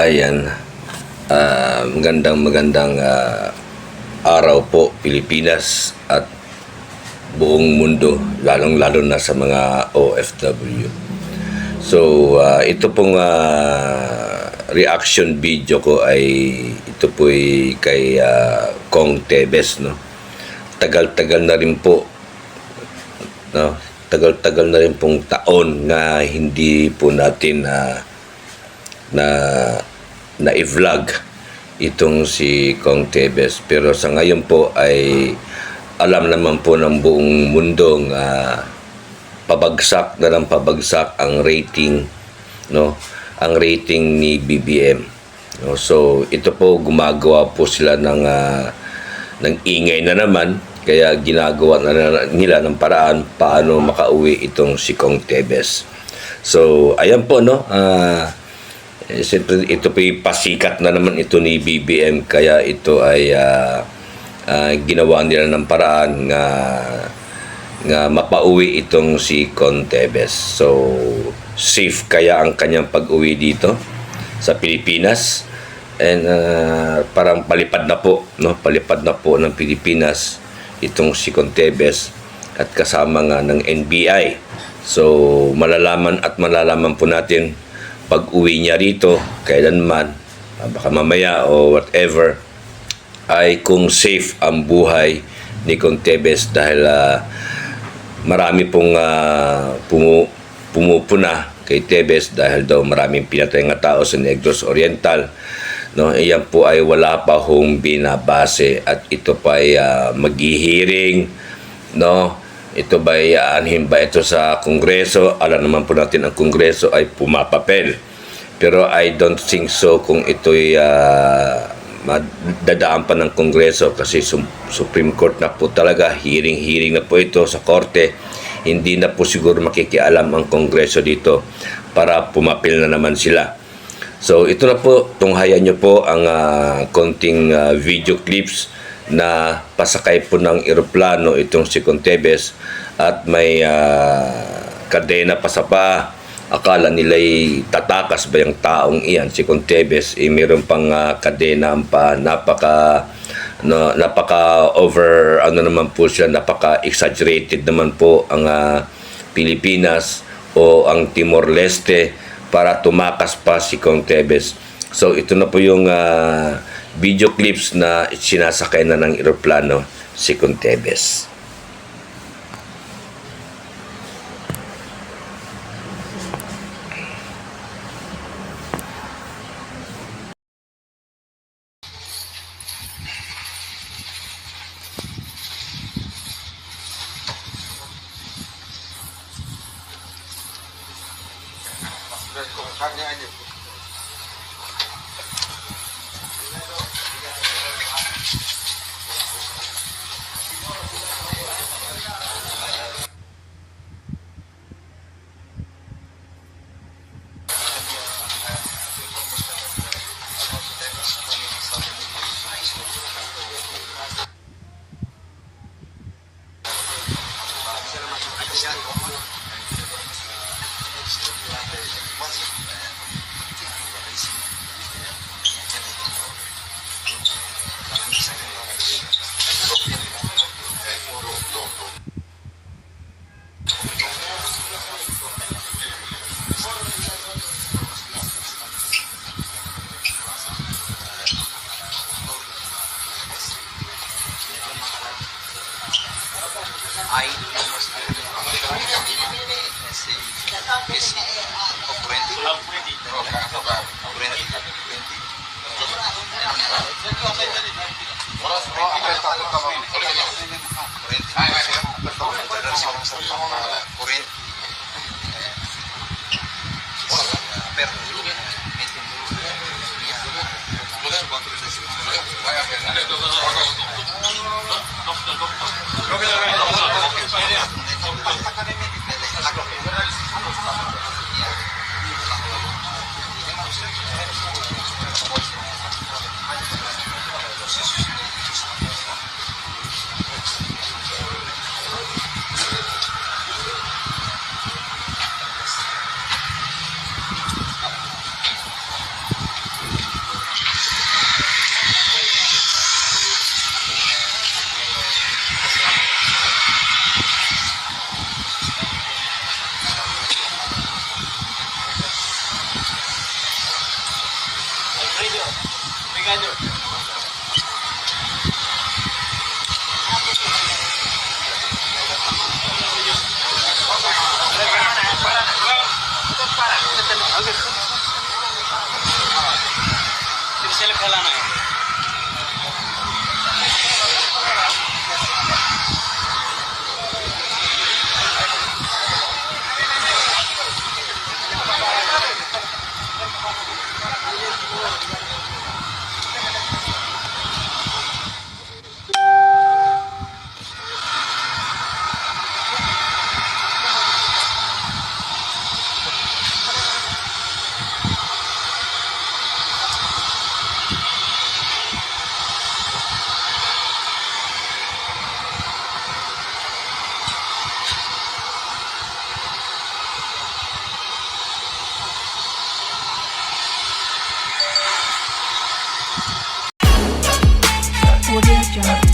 Ayan, magandang araw po Pilipinas at buong mundo, lalong-lalo na sa mga OFW. So, ito pong reaction video ko ay ito po ay kay Kong Tevez, no. Tagal-tagal na rin po, no. Tagal-tagal na rin pong taon na hindi po natin na i-vlog itong si Kong Tevez, pero sa ngayon po ay alam naman po ng buong mundong pabagsak na ng pabagsak ang rating, no, ang rating ni BBM, no. So ito po, gumagawa po sila ng ingay na naman, kaya ginagawa na nila ng paraan paano makauwi itong si Kong Tevez. So ayan po, no, siyempre ito po pasikat na naman ito ni BBM, kaya ito ay ginawa nila ng paraan nga mapauwi itong si Kong Tevez. So safe kaya ang kanyang pag-uwi dito sa Pilipinas, and parang palipad na po, no, palipad na po ng Pilipinas itong si Kong Tevez at kasama nga ng NBI. So malalaman po natin pag-uwi niya rito, kailanman, baka mamaya o whatever, ay kung safe ang buhay ni Kong Tevez, dahil marami pong pumupuna kay Tevez dahil daw maraming pinatay nga tao sa Negros Oriental, no. Iyan po ay wala pa hong binabase, at ito pa ay maghihiring, no. Ito ba aanhin ba ito sa Kongreso? Alam naman po natin ang Kongreso ay pumapapel. Pero I don't think so kung ito'y dadaan pa ng Kongreso, kasi Supreme Court na po talaga. Hearing na po ito sa Korte. Hindi na po siguro makikialam ang Kongreso dito para pumapil na naman sila. So ito na po, tunghayan nyo po ang konting video clips na pasakay po ng eroplano itong si Kong Tevez, at may kadena pa sa paa. Akala nila'y tatakas ba yung taong iyan, si Kong Tevez, mayroon pang kadena ang paa. Napaka over, naman po siya, napaka exaggerated naman po ang Pilipinas o ang Timor-Leste para tumakas pa si Kong Tevez. So ito na po yung video clips na sinasakay na ng eroplano si Kong Tevez. Junkie.